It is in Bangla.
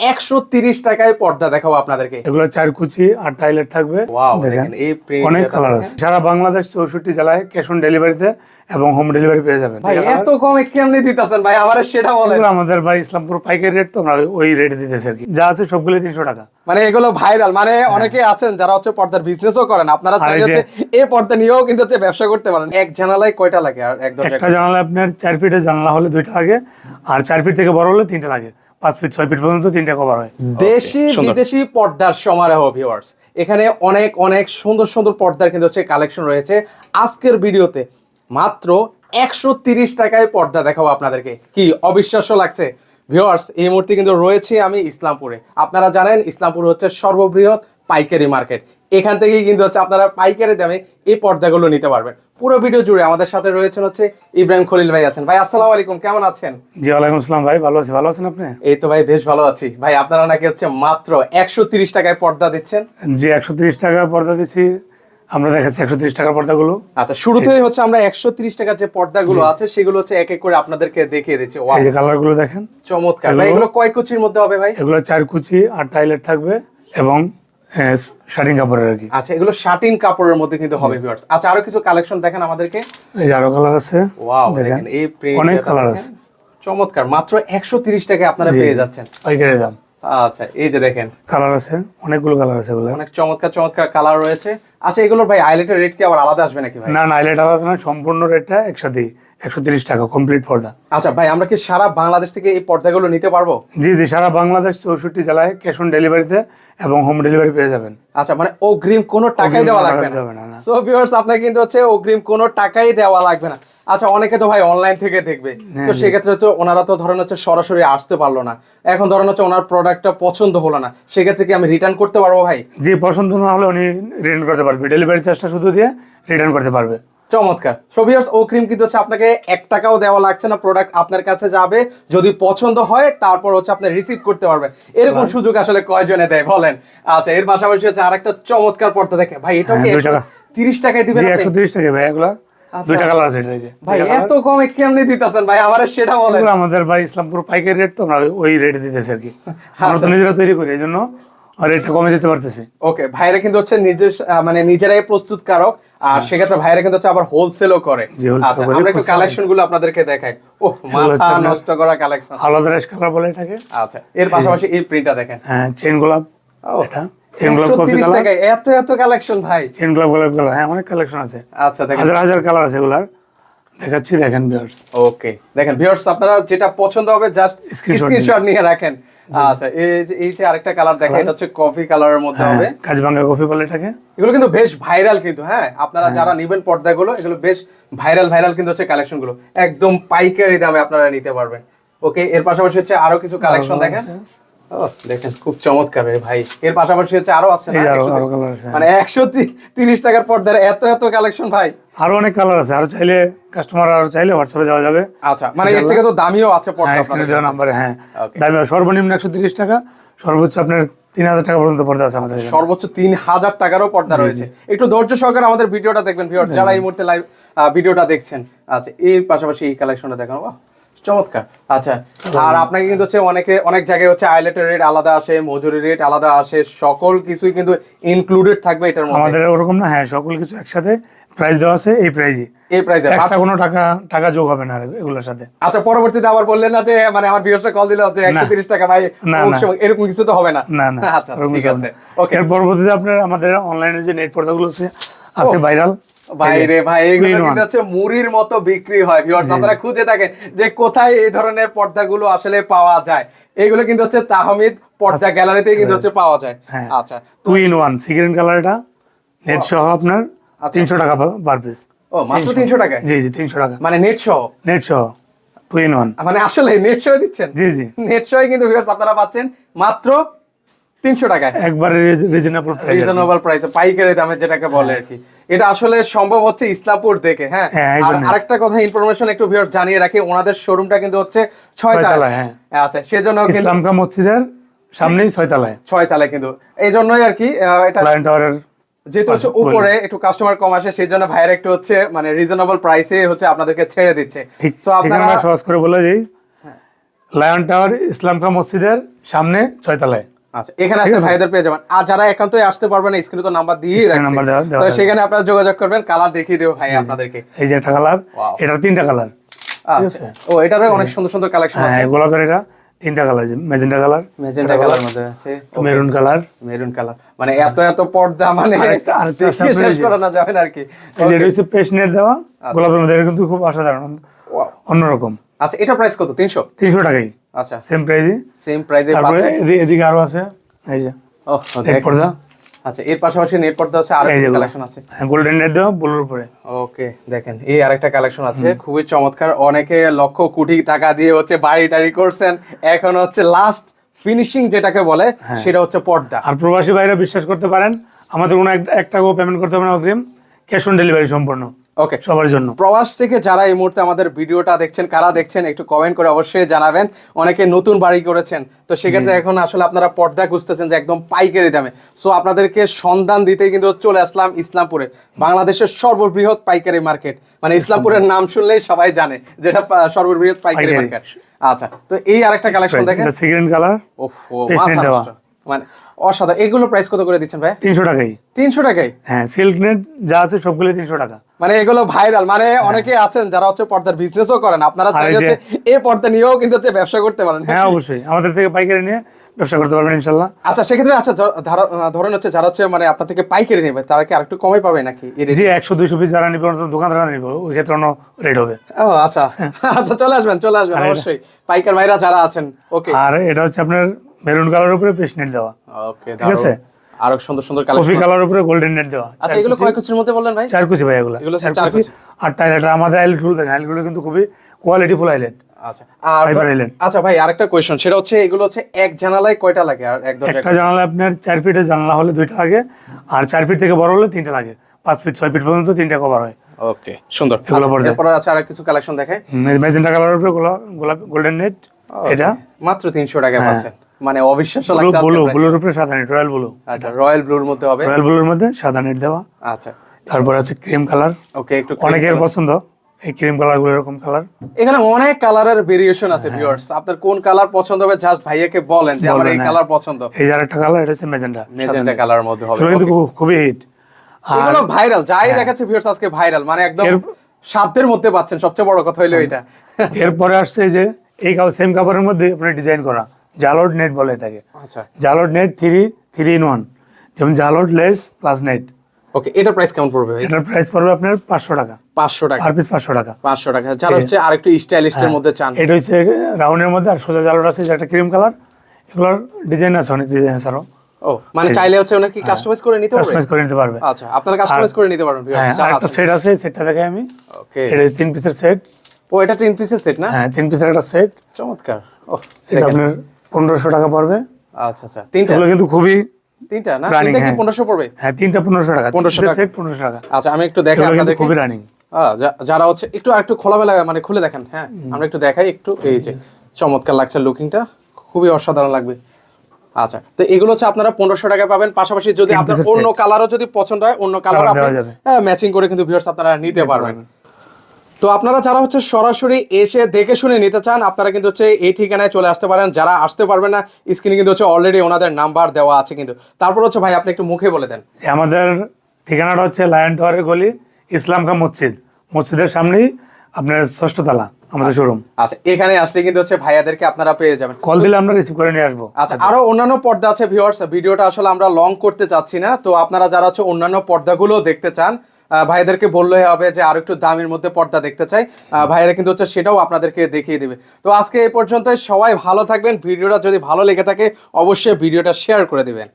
130 টাকায় পর্দা দেখাবো আপনাদেরকে। এগুলো 4 কুচি আর টাইলেট থাকবে। দেখেন এই অনেক কালার আছে। সারা বাংলাদেশ 64 জেলায় ক্যাশ অন ডেলিভারিতে এবং হোম ডেলিভারি পেয়ে যাবেন। ভাই এত কমে কেমনে দিতেছেন ভাই, আমারে সেটা বলেন। আমাদের ভাই ইসলামপুর পাইকারি রেট, তো আমরা ওই রেটে দিতেছি আর কি। যা আছে সবগুলো 300 টাকা। মানে এগুলো ভাইরাল, মানে অনেকে আছেন যারা হচ্ছে পর্দার বিজনেসও করেন, আপনারা চাইলে হচ্ছে এই পর্দা নিয়েও কিন্তু হচ্ছে ব্যবসা করতে পারেন। এক জানালায় কয়টা লাগে? আর এক দরজা একটা জানালা আপনার 4 ফিটের জানালা হলে 2টা লাগে, আর 4 ফিট থেকে বড় হলে 3টা লাগে। 5 ফিট 6 ফিট পর্যন্ত 3টা কভার হয়। দেশি বিদেশি পর্দার সমারোহ ভিউয়ার্স, এখানে অনেক অনেক সুন্দর সুন্দর পর্দার কিন্তু হচ্ছে কালেকশন রয়েছে। আজকের ভিডিওতে মাত্র 130 টাকায় পর্দা দেখাবো আপনাদেরকে। কি অবিশ্বাস্য লাগছে ভিউয়ার্স? এই মুহূর্তে কিন্তু রয়েছে আমি ইসলামপুরে। আপনারা জানেন ইসলামপুর হচ্ছে সর্ববৃহৎ পাইকারি মার্কেট। এখান থেকেই কিন্তু হচ্ছে আপনারা পাইকারি দামে এই পর্দাগুলো নিতে পারবেন। পুরো ভিডিও জুড়ে আমাদের সাথে রয়েছেন হচ্ছে ইব্রাহিম খলিল ভাই আছেন। ভাই আসসালামু আলাইকুম, কেমন আছেন? জি ওয়ালাইকুম আসসালাম ভাই, ভালো আছি। ভালো আছেন আপনি? এই তো ভাই বেশ ভালো আছি। ভাই আপনারা নাকি হচ্ছে মাত্র 130 টাকায় পর্দা দিচ্ছেন? জি 130 টাকা পর্দা দিচ্ছি আমরা। দেখাচ্ছি 130 টাকার পর্দাগুলো। আচ্ছা, শুরুতেই হচ্ছে আমরা 130 টাকার যে পর্দাগুলো আছে সেগুলো হচ্ছে এক এক করে আপনাদেরকে দেখিয়ে দিচ্ছি। এই যে কালারগুলো দেখেন, চমৎকার। ভাই এগুলো কয় কুচির মধ্যে হবে ভাই? এগুলো 4 কুচি আর টাইলেট থাকবে এবং শাটিং কাপড়ের আর কি। আচ্ছা, এগুলো শাটিন কাপড়ের মধ্যে কিন্তু হবে ভিউয়ার্স। আচ্ছা, আরো কিছু কালেকশন দেখেন আমাদেরকে। এই যে আরো কালার আছে। ওয়াও, দেখেন এই প্রিন্ট, অনেক কালার আছে। চমৎকার। মাত্র 130 টাকায় আপনারা পেয়ে যাচ্ছেন পাইকারি দাম। আচ্ছা, এই যে দেখেন কালার আছে, অনেকগুলো কালার আছে। এগুলো অনেক চমৎকার চমৎকার কালার রয়েছে। আচ্ছা, এগুলোর ভাই আইলেটের রেট কি আবার আলাদা আসবে নাকি ভাই? না না, আইলেট আলাদা না, সম্পূর্ণ রেটটা একসাথে 130 টাকা কমপ্লিট পর্দা। আচ্ছা ভাই, আমরা কি সারা বাংলাদেশ থেকে এই পর্দাগুলো নিতে পারবো? জি জি, সারা বাংলাদেশ 64 জেলায় ক্যাশ অন ডেলিভারিতে এবং হোম ডেলিভারি পেয়ে যাবেন। আচ্ছা, মানে অগ্রিম কোনো টাকাই দেওয়া লাগবে না। সো ভিউয়ার্স, আপনাকে কিন্তু হচ্ছে অগ্রিম কোনো টাকাই দেওয়া লাগবে না। আচ্ছা, অনেকে তো ভাই অনলাইন থেকে দেখবে, তো সেক্ষেত্রে তো ওনারা তো ধরেন হচ্ছে সরাসরি আসতে পারলো না। এখন ধরেন হচ্ছে ওনার প্রোডাক্টটা পছন্দ হলো না, সেক্ষেত্রে কি আমি রিটার্ন করতে পারবো ভাই? জি, পছন্দ না হলে উনি রিটার্ন করতে পারবে, ডেলিভারি চার্জটা শুধু দিয়ে রিটার্ন করতে পারবে। চমৎকার। সো ভিউয়ার্স, অগ্রিম কিন্তু হচ্ছে আপনাকে 1 টাকাও দেওয়া লাগছে না। প্রোডাক্ট আপনার কাছে যাবে, যদি পছন্দ হয় তারপর হচ্ছে আপনি রিসিভ করতে পারবেন। এরকম সুযোগ আসলে কয়জনে দেয় বলেন? আচ্ছা, এর পাশাপাশি হচ্ছে আরেকটা চমৎকার পর্দা দেখে ভাই, এটাও কি 30 টাকায় দিবেন আপনি? 130 টাকা ভাই এগুলা। 2টা কালার আছে। এই যে ভাই এত কমে কেমনে দিতেছেন ভাই, আমারে সেটা বলেন। আমাদের ভাই ইসলামপুর পাইকারি রেট, তো আমরা ওই রেটে দিতেছি আর কি। আমরা তো নিজেরা তৈরি করি, এইজন্য রেটটা কমে দিতে পারতেছি। ওকে, ভাইরা কিন্তু হচ্ছে মানে নিজেরাই প্রস্তুতকারক, আর সেক্ষেত্রে ভাইরা কিন্তু হচ্ছে আবার হোলসেলও করে। আচ্ছা, আমরা একটু কালেকশন গুলো আপনাদেরকে দেখাই। ওহ, মাথা নষ্ট করা কালেকশন। আলাদা রেশ কালার বলে এটাকে। আচ্ছা, এর পাশাপাশি এই প্রিন্টটা দেখেন। হ্যাঁ, চেইন গোলাপ। এটা চেইন গোলাপ কফি 130 কালার। টাকায় এত এত কালেকশন ভাই। চেইন গোলাপ গোলাপ কালার, হ্যাঁ অনেক কালেকশন আছে। আচ্ছা দেখেন, হাজার হাজার কালার আছে এগুলার, দেখাচ্ছি দেখেন ভিউয়ার্স। ওকে দেখেন ভিউয়ার্স, আপনারা যেটা পছন্দ হবে জাস্ট স্ক্রিনশট নিয়ে রাখেন। আচ্ছা, এই যে আরেকটা কালার দেখেন, এটা হচ্ছে কফি কালারের মধ্যে হবে। কাজভাঙ্গা কফি বলে এটাকে। এগুলো কিন্তু বেশ ভাইরাল কিন্তু। হ্যাঁ, আপনারা যারা নেবেন পর্দাগুলো, এগুলো বেশ ভাইরাল কিন্তু হচ্ছে কালেকশন গুলো। একদম পাইকারি দামে আপনারা নিতে পারবেন। ওকে, এর পাশাপাশি হচ্ছে আরো কিছু কালেকশন দেখেন। ও দেখেন, খুব চমৎকার রে ভাই। এর পাশাপাশি হচ্ছে আরো আছে না, মানে 130 টাকার পর্দার এত এত কালেকশন ভাই। আরো অনেক কালার আছে, আরো চাইলে কাস্টমার আরো চাইলে হোয়াটসঅ্যাপে দেওয়া যাবে। আচ্ছা, মানে এর থেকে তো দামিও আছে পর্দা আপনাদের কাছে। নাম্বারে হ্যাঁ, দামি সর্বনিম্ন 130 টাকা, সর্বোচ্চ আপনার 3000 টাকা পর্যন্ত পর্দা আছে আমাদের। সর্বোচ্চ 3000 টাকারও পর্দা রয়েছে। একটু ধৈর্য সহকারে আমাদের ভিডিওটা দেখবেন ভিউয়ার, যারা এই মুহূর্তে লাইভ ভিডিওটা দেখছেন। আচ্ছা, এর পাশাপাশি এই কালেকশনটা দেখেন। বাহ, চমৎকার। আচ্ছা, আর আপনাকে কিন্তু হচ্ছে অনেক জায়গায় হচ্ছে আইলেটের রেট আলাদা আসে, মজুরি রেট আলাদা আসে, সকল কিছুই কিন্তু ইনক্লুডেড থাকবে এটার মধ্যে। আমাদের ওরকম না, হ্যাঁ সকল কিছু একসাথে প্রাইস দেওয়া আছে। এই প্রাইসে এক্সট্রা কোনো টাকা যোগ হবে না এগুলোর সাথে। আচ্ছা, পরবর্তীতে আবার বললেন না যে মানে আমার ভিউয়ার্সরা কল দিল যে 130 টাকা ভাই, এরকম কিছু তো হবে না? না না, আচ্ছা ঠিক আছে। ওকে, এর পরবর্তীতে আপনার আমাদের অনলাইনে যে নেট পর্দাগুলো আছে ভাইরাল ভাইরে ভাই, এগুলো কিন্তু হচ্ছে মুড়ির মতো বিক্রি হয় ভিউয়ার্স। আপনারা খুঁজে থাকেন যে কোথায় এই ধরনের পর্দাগুলো আসলে পাওয়া যায়। এগুলো কিন্তু হচ্ছে তাহমিদ পর্দা গ্যালারিতে কিন্তু হচ্ছে পাওয়া যায়। আচ্ছা, 2 in 1 সিগারেট কালার, এটা নেট সহ আপনার 300 টাকা পার পিস। ও মাত্র 300 টাকা? জি জি, 300 টাকা, মানে নেট সহ 2 in 1, মানে আসলে নেট সহ দিচ্ছেন? জি জি, নেট সহ কিন্তু ভিউয়ার্স আপনারা পাচ্ছেন মাত্র 300 টাকায়, একবারে রিজনেবল প্রাইসে, পাইকারি দামে যেটাকে বলে আর কি। এটা আসলে সম্ভব হচ্ছে ইসলামপুর দেখে। হ্যাঁ, আর আরেকটা কথা ইনফরমেশন একটু ভিউয়ার্স জানিয়ে রাখি, ওনাদের শোরুমটা কিন্তু হচ্ছে 6 তলায়। হ্যাঁ, আচ্ছা, সেজন্য ইসলামকা মসজিদের সামনেই 6 তলায় কিন্তু এই জন্যই আর কি এটা লায়ন টাওয়ারের, যেহেতু হচ্ছে উপরে একটু কাস্টমার কম আসে, সেই জন্য ভাইয়ের একটু হচ্ছে মানে রিজনেবল প্রাইসে হচ্ছে আপনাদেরকে ছেড়ে দিচ্ছে। সো আপনারা সহজ করে বলে দিই, লায়ন টাওয়ার ইসলামকা মসজিদের সামনে 6 তলায়। আচ্ছা, এখানে আসলে ভাইদের পেয়ে যাবেন। আর যারা একান্তই আসতে পারবেন না, স্ক্রিনে তো নাম্বার দিয়ে রাখছি, নাম্বার দেওয়া তো সেখানে আপনারা যোগাযোগ করবেন, কালার দেখিয়ে দেবো ভাই আপনাদেরকে। এই যে একটা কালার, এটা 3টা কালার। আচ্ছা, ও এটারও অনেক সুন্দর সুন্দর কালেকশন আছে। হ্যাঁ, গোলাপের এটা 3টা colour, magenta colour, magenta colour মধ্যে আছে, মেরুন কালার, মেরুন কালার। মানে এত এত পর্দা, মানে দেখিয়ে শেষ করা না যাবে না আর কি। এই যে হচ্ছে পেশনেট দেওয়া গোলাপের মধ্যে, এটা কিন্তু খুব অসাধারণ, অন্যরকম। আচ্ছা, এটা প্রাইস কত? 300 টাকাই। আচ্ছা, সেম প্রাইসে, সেম প্রাইসে তারপরে পাচ্ছেন। এদিকে আরো আছে, এই যে ওহ, নেট পর্দা। আচ্ছা, এর পাশাপাশি নেট পর্দা আছে, আর একটা কালেকশন আছে। হ্যাঁ, গোল্ডেন নেট দেওয়া ব্লুর উপরে। ওকে, দেখেন এই আরেকটা কালেকশন আছে, খুবই চমৎকার। অনেকে লক্ষ কোটি টাকা দিয়ে হচ্ছে বাড়ি টাড়ি করছেন, এখন হচ্ছে লাস্ট ফিনিশিং যেটাকে বলে সেটা হচ্ছে পর্দা। আর প্রবাসী ভাইরা বিশ্বাস করতে পারেন, আমাদের কোনো এক টাকাও পেমেন্ট করতে হবে না অগ্রিম, ক্যাশ অন ডেলিভারি সম্পূর্ণ ওকে, সবার জন্য। প্রবাস থেকে যারা এই মুহূর্তে আমাদের ভিডিওটা দেখছেন, কারা দেখছেন একটু কমেন্ট করে অবশ্যই জানাবেন। অনেকে নতুন বাড়ি করেছেন, তো সেক্ষেত্রে এখন আসলে আপনারা পর্দা খুঁজতেছেন যে একদম পাইকারি দামে। সো আপনাদেরকে সন্ধান দিতেই কিন্তু চলে আসলাম ইসলামপুরে, বাংলাদেশের সর্ববৃহৎ পাইকারি মার্কেট। মানে ইসলামপুরের নাম শুনলেই সবাই জানে যেটা সর্ববৃহৎ পাইকারি মার্কেট। আচ্ছা, তো এই আরেকটা কালেকশন দেখেন, সিগারেট কালার, ওফো, মাথা নষ্ট। মানে অসাধারণ। এগুলো প্রাইস কত করে দিচ্ছেন ভাই? 300 টাকাই। 300 টাকায়? হ্যাঁ, সিল্ক নেট যা আছে সবগুলো 300 টাকা। মানে এগুলো ভাইরাল, মানে অনেকে আছেন যারা হচ্ছে পর্দার বিজনেসও করেন, আপনারা চাইলে হচ্ছে এই পর্দা নিয়েও কিন্তু হচ্ছে ব্যবসা করতে পারেন। হ্যাঁ, অবশ্যই আমাদের থেকে পাইকারি নিয়ে ব্যবসা করতে পারবেন ইনশাআল্লাহ। আচ্ছা, সেক্ষেত্রে আচ্ছা ধরেন হচ্ছে যারা হচ্ছে মানে আপনার থেকে পাইকারি নেবে, তারা কি আরেকটু কমে পাবে নাকি? জি, 100-200 পিস যারা নিবে, দোকানদাররা নিবে, ওই ক্ষেত্রে অন্য রেট হবে। ও আচ্ছা, আচ্ছা, চলে আসবেন অবশ্যই পাইকার ভাইরা যারা আছেন। ওকে, আর এটা হচ্ছে আপনার মেরুন কালার উপরে পেস্ট নেট দেওয়া। ওকে, ঠিক আছে। আরো সুন্দর সুন্দর কফি কালেকশন। কালার উপরে গোল্ডেন নেট দেওয়া। আচ্ছা, এগুলো কয় কুচির মধ্যে বললেন ভাই? 4 কুচি ভাই, এগুলো এগুলো 4 কুচি। আর টাইলার আমাদের আইলেট গুলো দেখেন, আইলেট গুলো কিন্তু খুবই কোয়ালিটিফুল আইলেট। আচ্ছা, আর ফাইবার আইলেট। আচ্ছা ভাই, আরেকটা কোয়েশ্চন, সেটা হচ্ছে এগুলো হচ্ছে এক জানালায় কয়টা লাগে? আর এক দরজায় একটা জানালা আপনার 4 ফিটের জানালা হলে 2টা লাগে, আর 4 ফিট থেকে বড় হলে 3টা লাগে। 5 ফিট 6 ফিট পর্যন্ত 3টা কভার হয়। ওকে, সুন্দর। এগুলো পড়বে। এরপর আছে আর কিছু কালেকশন দেখায়। ম্যাজেন্টা কালারের উপরে গোলাপ গোল্ডেন নেট, এটা মাত্র 300 টাকায় পাচ্ছেন। মানে অবিশ্বাস্য লাগছে। ব্লুর উপরে সাদা নেট, রয়্যাল ব্লু। আচ্ছা, রয়্যাল ব্লুর মধ্যে হবে। রয়্যাল ব্লুর মধ্যে সাদা নেট দেওয়া। আচ্ছা, তারপর আছে ক্রিম কালার। ওকে, একটু অনেকের পছন্দ এই ক্রিম কালার গুলো, এরকম কালার। এখানে অনেক কালারের ভেরিয়েশন আছে ভিউয়ার্স, আপনার কোন কালার পছন্দ হবে জাস্ট ভাইয়াকে বলেন যে আমার এই কালার পছন্দ। এই যে আরেকটা কালার, এটা হচ্ছে ম্যাজেন্টা কালারের মধ্যে হবে, কিন্তু খুবই হিট। এগুলো ভাইরাল, যাই দেখাচ্ছে ভিউয়ার্স আজকে ভাইরাল, মানে একদম সাধ্যের মধ্যে পাচ্ছেন। সবচেয়ে বড় কথা হলো এটা। এরপরে আসছে যে এই সেম কাপড়ের মধ্যে আপনি ডিজাইন করা জালড নেট বলে এটাকে। আচ্ছা, জালড নেট 3 in 1, যেমন জালড লেস প্লাস নেট। ওকে, এটা প্রাইস কেমন পড়বে? এটার প্রাইস পড়বে আপনার 500 টাকা। 500 টাকা পার পিস 500 টাকা। 500 টাকা। যারা হচ্ছে আরেকটু স্টাইলিস্টের মধ্যে চান, এটা হচ্ছে রাউন্ডের মধ্যে, আর সোজা জালড আছে, যেটা ক্রিম কালার। এগুলোর ডিজাইন আছে, অনেক ডিজাইন আছে আরো। ও, মানে চাইলে হচ্ছে ওনার কি কাস্টমাইজ করে নিতে পারবে? কাস্টমাইজ করে নিতে পারবে। আচ্ছা, আপনারা কাস্টমাইজ করে নিতে পারবেন হ্যাঁ, ভিউয়ার্স। একটা সেট আছে, সেটটা দেখাই আমি। ওকে, এটা 3 পিসের সেট। ও, এটা 3 পিসের সেট না? হ্যাঁ, 3 পিসের একটা সেট। চমৎকার। ও, এটা আপনার 1500 টাকা পড়বে। আচ্ছা আচ্ছা, তিনটা? এগুলো কিন্তু খুবই তিনটা না? তিনটা কি 1500 পড়বে? হ্যাঁ, তিনটা 1500 টাকা। 1500 টাকা সেট 1500 টাকা। আচ্ছা, আমি একটু দেখাই আপনাদেরকে। খুবই রানিং। যারা হচ্ছে একটু আরেকটু খোলামেলা মানে খুলে দেখেন। হ্যাঁ, আমরা একটু দেখাই একটু। এই যে চমৎকার লাগছে লুকিংটা, খুবই অসাধারণ লাগবে। আচ্ছা, তো এগুলো হচ্ছে আপনারা 1500 টাকায় পাবেন। পাশাপাশি যদি আপনার অন্য কালারও যদি পছন্দ হয়, অন্য কালার আপনি ম্যাচিং করে কিন্তু ভিউয়ার্স আপনারা নিতে পারবেন। তো আপনারা যারা হচ্ছে সরাসরি এসে দেখে শুনে নিতে চান, আপনারা কিন্তু হচ্ছে এই ঠিকানায় চলে আসতে পারেন। যারা আসতে পারবেন না, স্ক্রিনে কিন্তু হচ্ছে অলরেডি ওনাদের নাম্বার দেওয়া আছে কিন্তু। তারপর হচ্ছে ভাই আপনি একটু মুখে বলে দেন। আমাদের ঠিকানাটা হচ্ছে লায়ন টাওয়ারের গলি, ইসলাম খান মসজিদের সামনেই আপনার 6ষ্ঠ তলা আমাদের শোরুম। আচ্ছা, এখানে আসলে কিন্তু হচ্ছে ভাইয়াদেরকে আপনারা পেয়ে যাবেন। কল দিলে আমরা রিসিভ করে নিয়ে আসবো। আচ্ছা, আরো অন্যান্য পর্দা আছে ভিউয়ার্স, ভিডিওটা আসলে আমরা লং করতে চাচ্ছি না। তো আপনারা যারা হচ্ছে অন্যান্য পর্দাগুলো দেখতে চান, ভাইয়াদেরকে বললেই হবে যে আর একটু দামের মধ্যে পর্দা দেখতে চাই, ভাইয়ারা কিন্তু হচ্ছে সেটাও আপনাদেরকে দেখিয়ে দিবে। তো আজকে এই পর্যন্তই, সবাই ভালো থাকবেন। ভিডিওটা যদি ভালো লেগে থাকে অবশ্যই ভিডিওটা শেয়ার করে দিবেন।